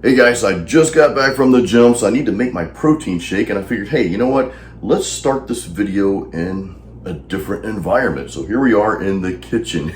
Hey guys, I just got back from the gym, so I need to make my protein shake, and I figured, hey, you know what? Let's start this video in a different environment. So here we are in the kitchen.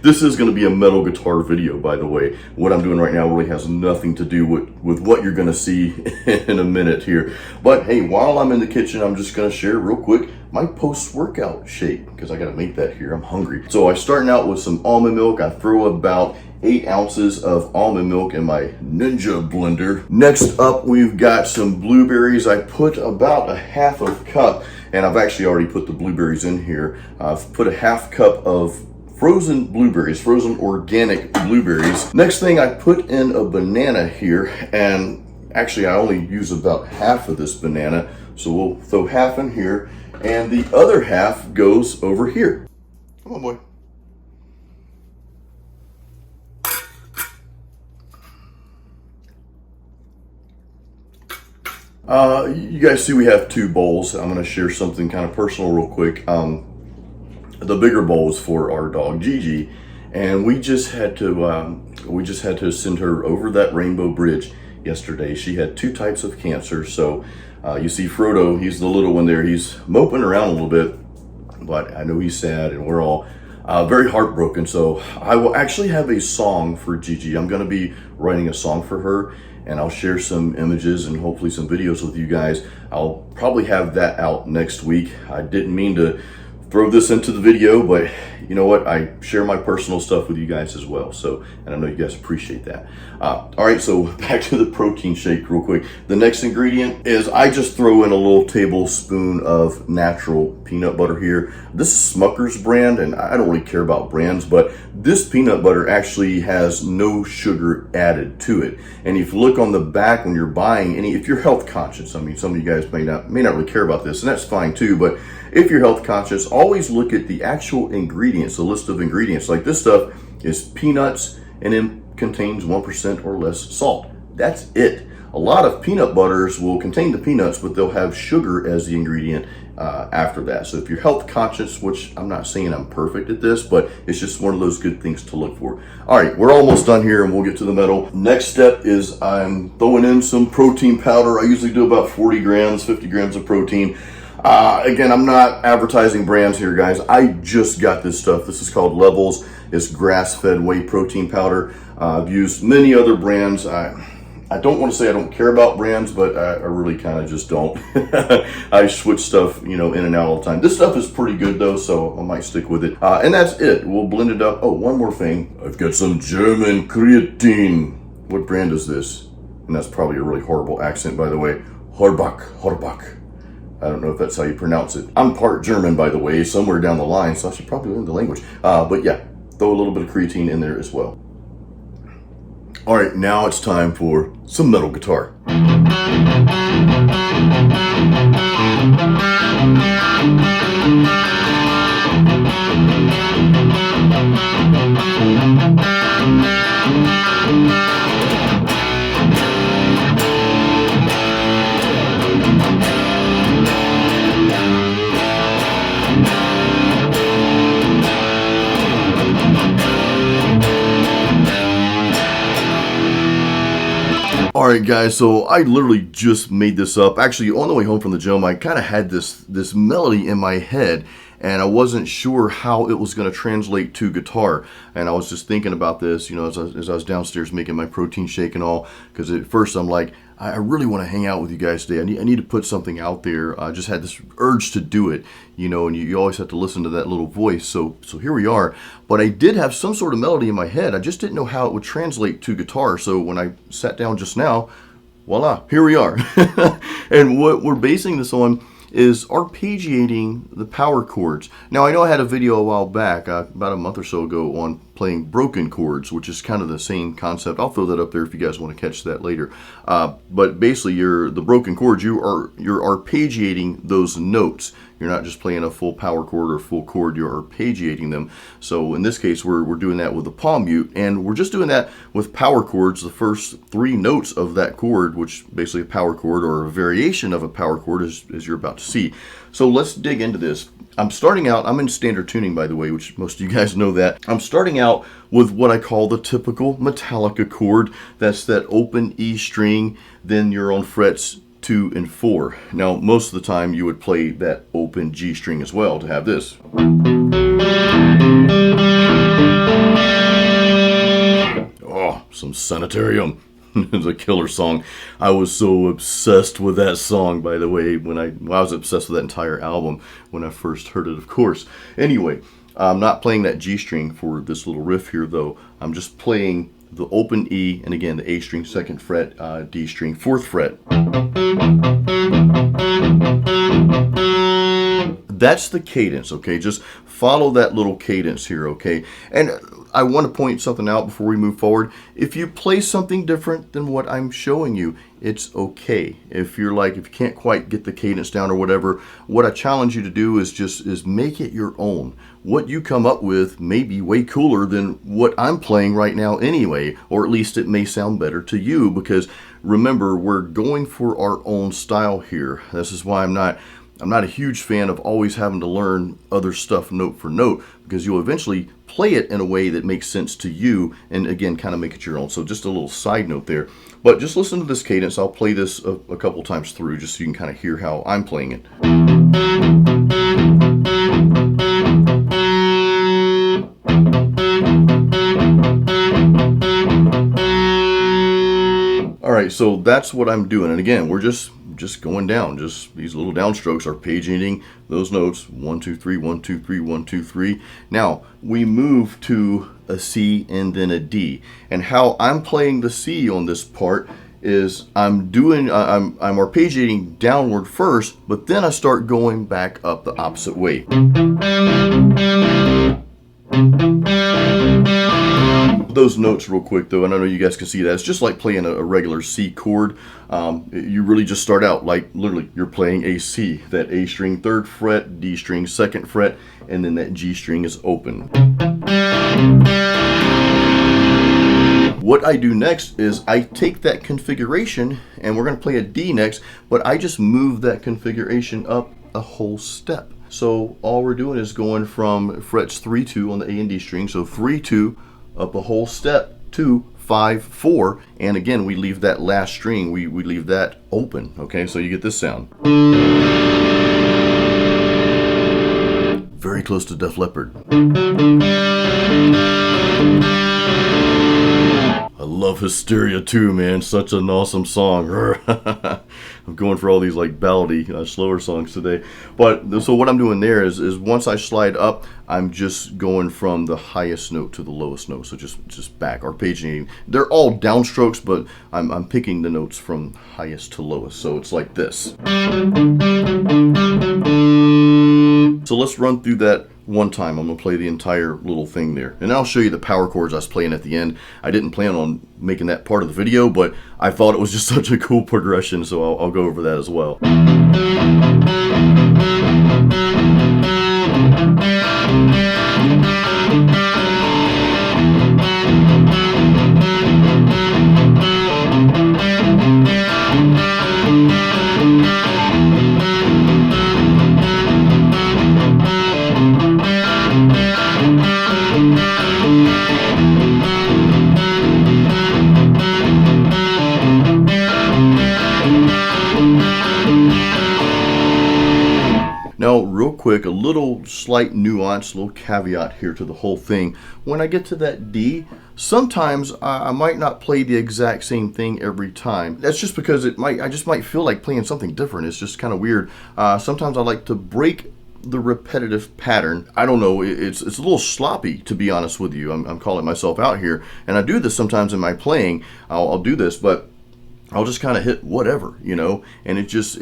This is going to be a metal guitar video, by the way. What I'm doing right now really has nothing to do with what you're going to see in a minute here. But hey, while I'm in the kitchen, I'm just going to share real quick my post-workout shake, because I got to make that here. I'm hungry. So I'm starting out with some almond milk. I throw about 8 ounces of almond milk in my Ninja blender. Next up, we've got some blueberries. I put about a half a cup, and I've actually already put the blueberries in here. I've put a half cup of frozen blueberries, frozen organic blueberries. Next thing, I put in a banana here, and actually I only use about half of this banana, so we'll throw half in here, and the other half goes over here. Come on, boy. You guys see we have 2 bowls. I'm going to share something kind of personal real quick. The bigger bowl is for our dog Gigi, and we just had to send her over that rainbow bridge yesterday. She had 2 types of cancer. So you see Frodo, he's the little one there. He's moping around a little bit, but I know he's sad, and we're all very heartbroken. So I will actually have a song for Gigi. I'm going to be writing a song for her, and I'll share some images and hopefully some videos with you guys. I'll probably have that out next week. I didn't mean to throw this into the video, but you know what? I share my personal stuff with you guys as well. So, and I know you guys appreciate that. All right, so back to the protein shake real quick. The next ingredient is I just throw in a little tablespoon of natural peanut butter here. This is Smucker's brand, and I don't really care about brands, but this peanut butter actually has no sugar added to it. And if you look on the back when you're buying any, if you're health conscious, I mean, some of you guys may not really care about this, and that's fine too, but if you're health conscious, always look at the actual ingredients, the list of ingredients. Like this stuff is peanuts, and it contains 1% or less salt. That's it. A lot of peanut butters will contain the peanuts, but they'll have sugar as the ingredient after that. So if you're health conscious, which I'm not saying I'm perfect at this, but it's just one of those good things to look for. All right, we're almost done here, and we'll get to the metal. Next step is I'm throwing in some protein powder. I usually do about 40 grams, 50 grams of protein. Again, I'm not advertising brands here, guys. I just got this stuff. This is called Levels. It's grass-fed whey protein powder. I've used many other brands. I don't want to say I don't care about brands, but I really kind of just don't. I switch stuff, in and out all the time. This stuff is pretty good though, so I might stick with it. And that's it. We'll blend it up. Oh, one more thing. I've got some German creatine. What brand is this? And that's probably a really horrible accent, by the way. Horbach. I don't know if that's how you pronounce it. I'm part German, by the way, somewhere down the line, so I should probably learn the language. But yeah, throw a little bit of creatine in there as well. All right, now it's time for some metal guitar. Alright guys, so I literally just made this up. Actually, on the way home from the gym, I kind of had this melody in my head, and I wasn't sure how it was going to translate to guitar. And I was just thinking about this, as I was downstairs making my protein shake and all, because at first I'm like, I really want to hang out with you guys today. I need to put something out there. I just had this urge to do it, and you always have to listen to that little voice. So here we are. But I did have some sort of melody in my head. I just didn't know how it would translate to guitar. So when I sat down just now, voila, here we are. And what we're basing this on is arpeggiating the power chords. Now, I know I had a video a while back, about a month or so ago, on playing broken chords, which is kind of the same concept. I'll throw that up there if you guys want to catch that later. But basically, the broken chords, you're arpeggiating those notes. You're not just playing a full power chord or full chord, you're arpeggiating them. So in this case, we're doing that with the palm mute, and we're just doing that with power chords, the first 3 notes of that chord, which basically a power chord or a variation of a power chord, as you're about to see. So let's dig into this. I'm starting out, I'm in standard tuning, by the way, which most of you guys know that. I'm starting out with what I call the typical Metallica chord. That's that open E string, then you're on frets 2 and 4. Now, most of the time you would play that open G string as well to have this. Oh, some Sanitarium. It's a killer song. I was so obsessed with that song, by the way, I was obsessed with that entire album when I first heard it, of course. Anyway, I'm not playing that G string for this little riff here, though. I'm just playing the open E, and again, the A string, 2nd fret, D string, 4th fret. That's the cadence, okay? Just follow that little cadence here, okay? And I want to point something out before we move forward. If you play something different than what I'm showing you, it's okay. If you can't quite get the cadence down or whatever, what I challenge you to do is make it your own. What you come up with may be way cooler than what I'm playing right now anyway, or at least it may sound better to you, because remember, we're going for our own style here. This is why I'm not a huge fan of always having to learn other stuff note for note, because you'll eventually play it in a way that makes sense to you, and again, kind of make it your own. So just a little side note there. But just listen to this cadence. I'll play this a couple times through just so you can kind of hear how I'm playing it. All right, so that's what I'm doing. And again, we're just going down, just these little downstrokes, arpeggiating those notes, 1 2 3 1 2 3 1 2 3. Now we move to a C and then a D, and how I'm playing the C on this part is I'm arpeggiating downward first, but then I start going back up the opposite way. Those notes real quick though, and I know you guys can see that it's just like playing a regular C chord. You really just start out like literally you're playing a C, that A string 3rd fret, D string 2nd fret, and then that G string is open. What I do next is I take that configuration, and we're going to play a D next, but I just move that configuration up a whole step. So all we're doing is going from frets 3 2 on the A and D string, so 3 2 up a whole step to 5 4, and again we leave that last string, we leave that open. Okay, so you get this sound. Very close to Def Leppard. I love Hysteria too, man. Such an awesome song. I'm going for all these like ballady, slower songs today. But so what I'm doing there is once I slide up, I'm just going from the highest note to the lowest note. So just back arpeggiating. They're all downstrokes, but I'm picking the notes from highest to lowest. So it's like this. So let's run through that one time. I'm going to play the entire little thing there, and I'll show you the power chords I was playing at the end. I didn't plan on making that part of the video, but I thought it was just such a cool progression, so I'll go over that as well. Now, real quick, a little slight nuance, a little caveat here to the whole thing. When I get to that D, sometimes I might not play the exact same thing every time. That's just because I just might feel like playing something different. It's just kind of weird. Sometimes I like to break the repetitive pattern. I don't know, it's a little sloppy, to be honest with you. I'm calling myself out here, and I do this sometimes in my playing. I'll do this, but I'll just kind of hit whatever, you know, and it just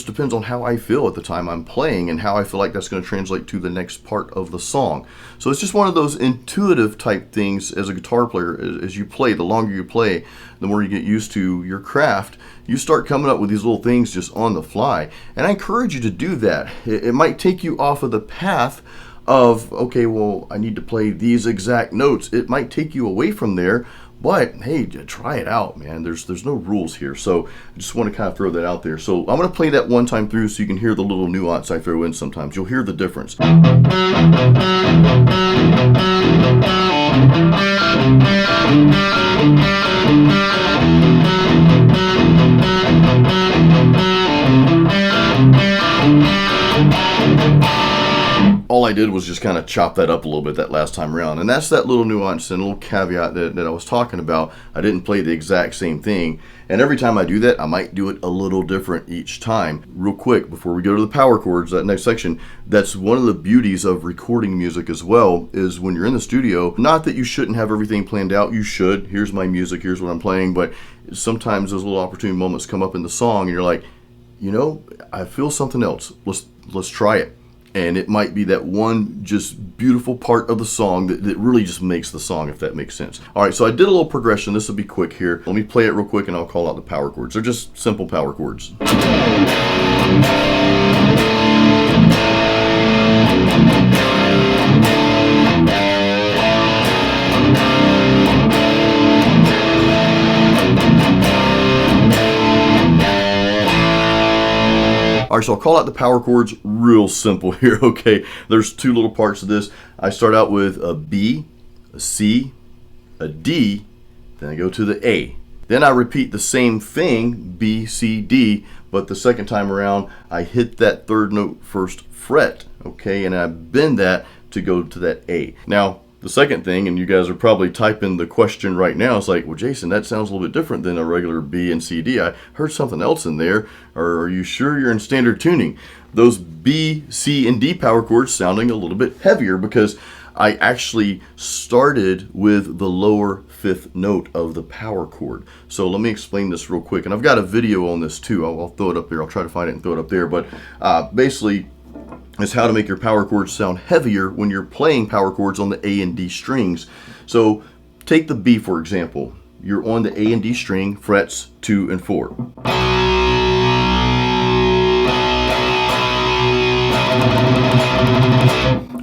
depends on how I feel at the time I'm playing and how I feel like that's going to translate to the next part of the song. So it's just one of those intuitive type things as a guitar player. As you play, the longer you play, the more you get used to your craft, you start coming up with these little things just on the fly. And I encourage you to do that. It might take you off of the path of, okay, well, I need to play these exact notes. It might take you away from there, But hey, try it out, man. There's no rules here, so I just want to kind of throw that out there. So I'm going to play that one time through so you can hear the little nuance I throw in sometimes. You'll hear the difference. All I did was just kind of chop that up a little bit that last time around. And that's that little nuance and little caveat that I was talking about. I didn't play the exact same thing. And every time I do that, I might do it a little different each time. Real quick, before we go to the power chords, that next section, that's one of the beauties of recording music as well, is when you're in the studio, not that you shouldn't have everything planned out. You should. Here's my music, here's what I'm playing. But sometimes those little opportune moments come up in the song and you're like, you know, I feel something else. Let's try it. And it might be that one just beautiful part of the song that really just makes the song, if that makes sense. All right, so I did a little progression. This will be quick here. Let me play it real quick and I'll call out the power chords. They're just simple power chords. All right, so I'll call out the power chords real simple here, okay? There's two little parts of this. I start out with a B, a C, a D, then I go to the A. Then I repeat the same thing, B, C, D, but the second time around, I hit that third note first fret, okay? And I bend that to go to that A. Now, the second thing, and you guys are probably typing the question right now, it's like, well, Jason, that sounds a little bit different than a regular B and C, D. I heard something else in there. Or are you sure you're in standard tuning? Those B, C, and D power chords sounding a little bit heavier because I actually started with the lower fifth note of the power chord. So let me explain this real quick. And I've got a video on this too. I'll throw it up there. I'll try to find it and throw it up there. But basically, is how to make your power chords sound heavier when you're playing power chords on the A and D strings. So take the B, for example. You're on the A and D string, frets 2 and 4.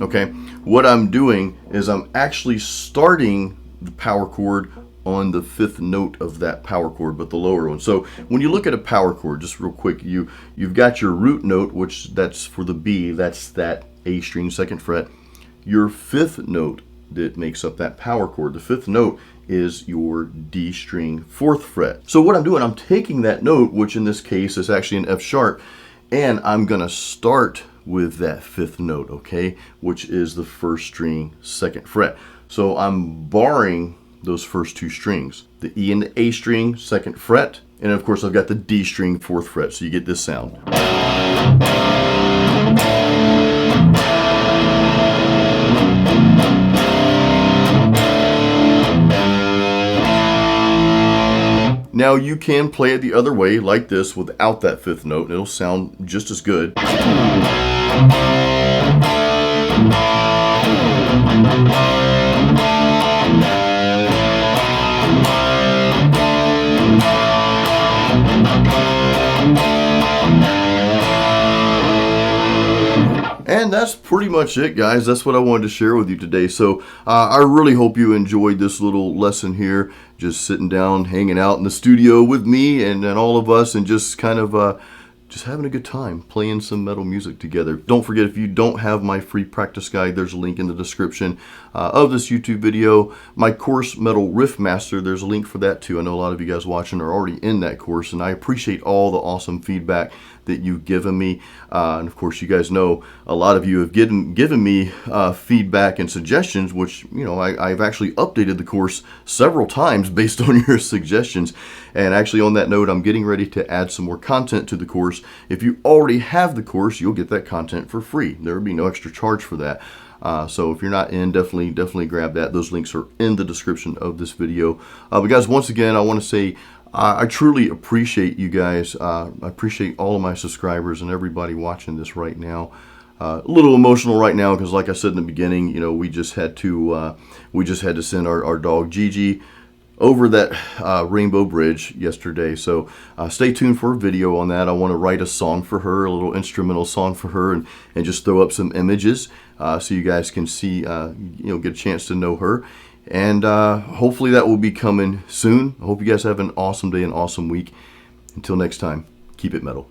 Okay, what I'm doing is I'm actually starting the power chord on the fifth note of that power chord, but the lower one. So when you look at a power chord, just real quick, you've got your root note, which that's for the B, that's that A string second fret. Your fifth note that makes up that power chord, the fifth note is your D string fourth fret. So what I'm doing, I'm taking that note, which in this case is actually an F sharp, and I'm gonna start with that fifth note, okay, which is the first string second fret. So I'm barring those first two strings, the E and the A string second fret, and of course I've got the D string fourth fret, so you get this sound. Now you can play it the other way like this without that fifth note and it'll sound just as good. And that's pretty much it, guys. That's what I wanted to share with you today. So I really hope you enjoyed this little lesson here, just sitting down, hanging out in the studio with me and all of us, and just kind of just having a good time playing some metal music together. Don't forget, if you don't have my free practice guide, there's a link in the description of this YouTube video. My course, Metal Riff Master, there's a link for that too. I know a lot of you guys watching are already in that course, and I appreciate all the awesome feedback that you've given me. And of course, you guys know a lot of you have given me feedback and suggestions, which, you know, I've actually updated the course several times based on your suggestions. And actually, on that note, I'm getting ready to add some more content to the course. If you already have the course, you'll get that content for free. There will be no extra charge for that. So if you're not in, definitely grab that. Those links are in the description of this video. But guys, once again, I want to say I truly appreciate you guys. I appreciate all of my subscribers and everybody watching this right now. A little emotional right now because, like I said in the beginning, you know, we just had to send our dog Gigi over that rainbow bridge yesterday. So stay tuned for a video on that. I want to write a song for her, a little instrumental song for her, and just throw up some images so you guys can see, you know, get a chance to know her. And hopefully that will be coming soon. I hope you guys have an awesome day, an awesome week. Until next time, keep it metal.